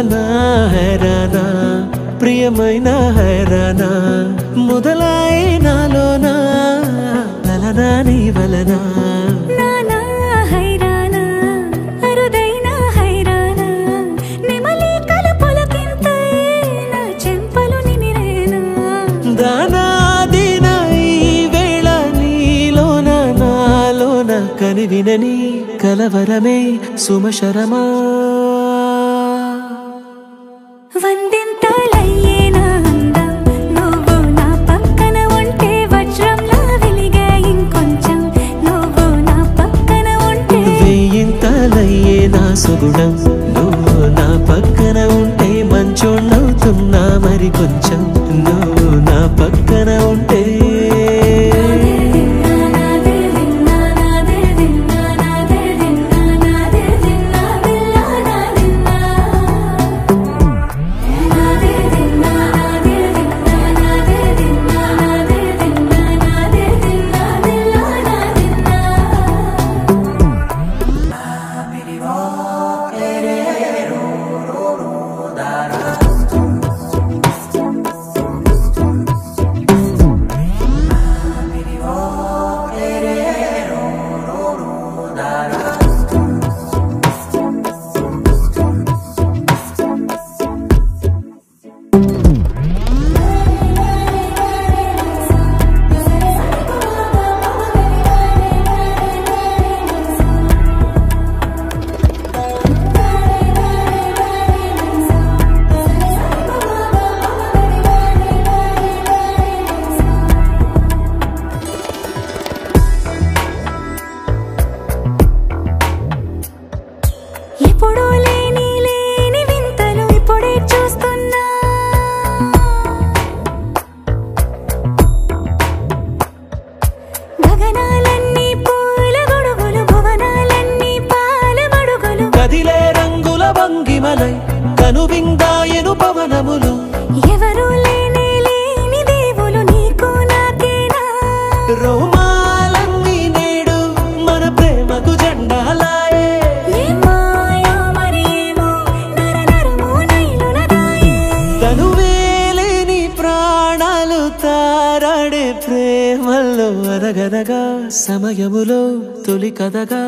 నా హైరానా ప్రియమైన హైరానా మొదలై నాలోనా లలనా నీ వలనా కనివినని కలవరమే సుమశరమా వందింతలయ్యేనా అందం నువ్వు నా పక్కన ఉంటే వజ్రంలా వెలిగే ఇంకొంచెం నువ్వు నా పక్కన ఉంటే వెయ్యింతలయ్యేనా సుగుణం నువ్వు నా పక్కన ఉంటే మంచోణ్ణవుతున్నా మరి కొంచెం నువ్వు నా పక్కన ఉంటే కనువిందాయను పవనములు ఎవరు లేని లేని దేవులు నీకు నాకేనా రోమాలన్నీ నేడు మన ప్రేమకు జెండాలాయే మాయో మరేమో నరనరమో నైలునదాయే తనువేలేని ప్రాణాలు తారాడే ప్రేమల్లో అనగనగా సమయములో తొలి కథగా